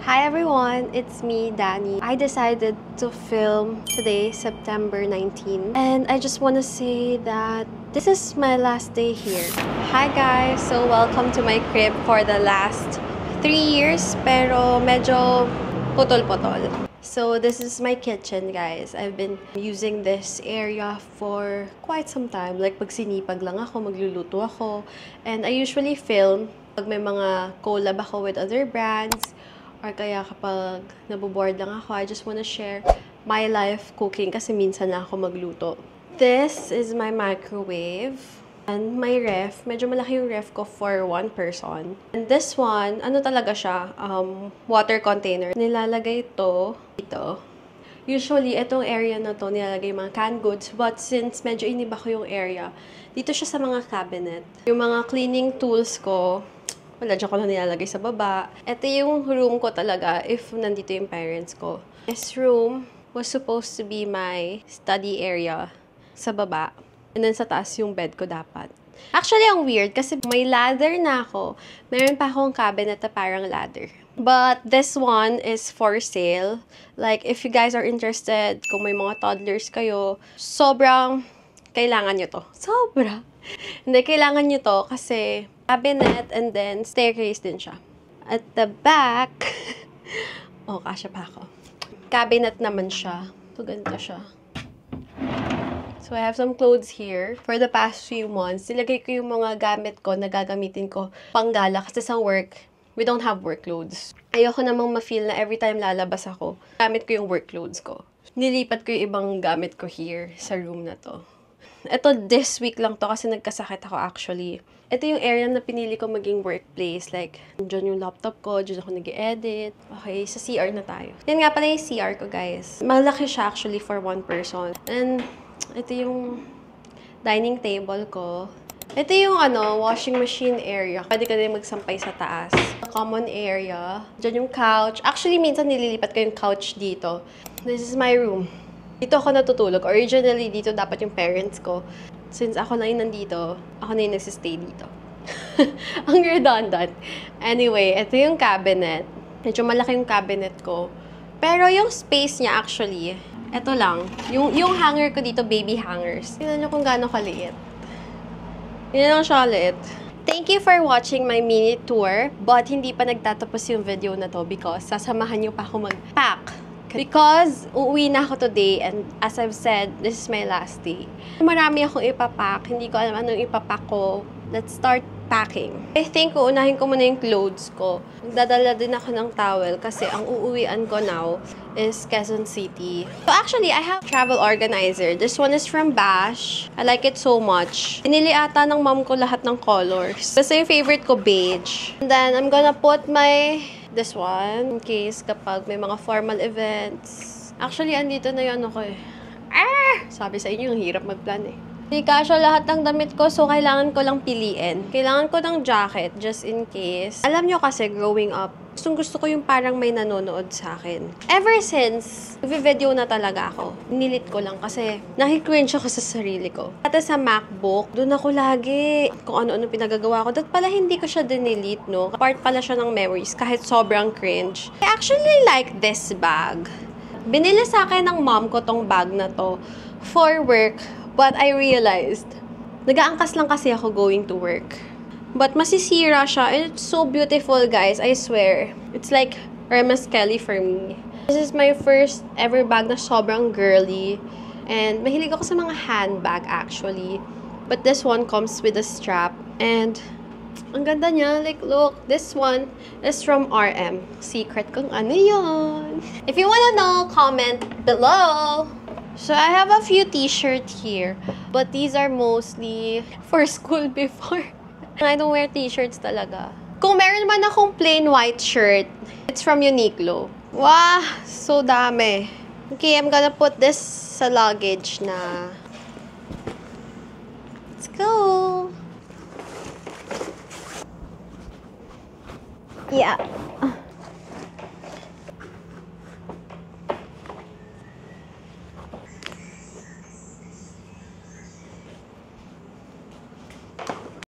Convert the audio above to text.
Hi everyone, it's me, Danny. I decided to film today, September 19, and I just want to say that this is my last day here. Hi guys! So welcome to my crib for the last 3 years, pero medyo putol-putol. So this is my kitchen, guys. I've been using this area for quite some time. Like pag sinipag lang ako, magluluto ako. And I usually film pag may mga collab ako with other brands. Or kaya kapag naboboard lang ako, I just wanna share my life cooking kasi minsan lang ako magluto. This is my microwave. And my ref, medyo malaki yung ref ko for one person. And this one, ano talaga siya, water container. Nilalagay ito dito. Usually, itong area na to, nilalagay mga canned goods. But since medyo iniba ko yung area, dito siya sa mga cabinet. Yung mga cleaning tools ko, wala, dyan ko lang nilalagay sa baba. Ito yung room ko talaga if nandito yung parents ko. This room was supposed to be my study area sa baba. And then sa taas yung bed ko dapat. Actually, ang weird kasi may ladder na ako. Meron pa akong cabinet na parang ladder. But this one is for sale. Like, if you guys are interested, kung may mga toddlers kayo, sobrang kailangan nyo to. Sobra! Hindi, kailangan nyo to kasi cabinet and then staircase din siya. At the back, oh, kasya pa ako. Cabinet naman siya. So, ganito siya. So, I have some clothes here. For the past few months, nilagay ko yung mga gamit ko na gagamitin ko panggala kasi sa work, we don't have work clothes. Ayoko namang ma-feel na every time lalabas ako, gamit ko yung work clothes ko. Nilipat ko yung ibang gamit ko here sa room na to. Ito, this week lang to kasi nagkasakit ako actually. Ito yung area na pinili ko maging workplace. Like, dyan yung laptop ko, dyan ako nag-edit. Okay, sa CR na tayo. Yan nga pala yung CR ko, guys. Malaki siya actually for one person. And ito yung dining table ko. Ito yung washing machine area. Pwede ka din magsampay sa taas. Common area. Diyan yung couch. Actually, minsan nililipat ko yung couch dito. This is my room. Dito ako natutulog. Originally, dito dapat yung parents ko. Since ako na yung nandito, ako na yung nagsistay dito. Ang redundant. Anyway, ito yung cabinet. Medyo malaki yung cabinet ko. Pero yung space niya actually, ito lang. Yung hanger ko dito, baby hangers. Tingnan nyo kung gaano kaliit. Yan lang siya kaliit. Thank you for watching my mini tour. But hindi pa nagtatapos yung video na to because sasamahan nyo pa ako mag-pack. Because uuwi na ako today and as I've said, this is my last day. Marami akong ipapack. Hindi ko alam anong ipapack ko. Let's start packing. I think uunahin ko muna yung clothes ko. Magdadala din ako ng towel kasi ang uuwian ko now is Quezon City. So actually, I have travel organizer. This one is from Bash. I like it so much. Pinili ata ng mom ko lahat ng colors. Kasi yung favorite ko, beige. And then, I'm gonna put this one in case kapag may mga formal events. Actually, andito na yun ako eh. Sabi sa inyo, yung hirap magplan eh. Hindi kasya lahat ng damit ko, so kailangan ko lang piliin. Kailangan ko ng jacket, just in case. Alam nyo kasi, growing up, gusto ko yung parang may nanonood sa akin. Ever since, video na talaga ako. Nilit ko lang kasi nakikringe ako sa sarili ko. Pati sa MacBook, doon ako lagi kung ano-ano pinagagawa ko. Dahil pala hindi ko siya dinilit, no? Part pala siya ng memories, kahit sobrang cringe. I actually like this bag. Binili sa akin ng mom ko tong bag na to for work. But I realized, nag-aangkas lang kasi ako going to work. But masisira siya. And it's so beautiful, guys. I swear. It's like Hermes Kelly for me. This is my first ever bag na sobrang girly. And mahilig ako sa mga handbag, actually. But this one comes with a strap. And ang ganda niya. Like, look. This one is from RM. Secret kung ano yun. If you wanna know, comment below. So, I have a few t-shirts here. But these are mostly for school before. I don't wear t-shirts talaga. Kung meron man akong plain white shirt, it's from Uniqlo. Wow! So dami. Okay, I'm gonna put this sa luggage na. Let's go! Yeah.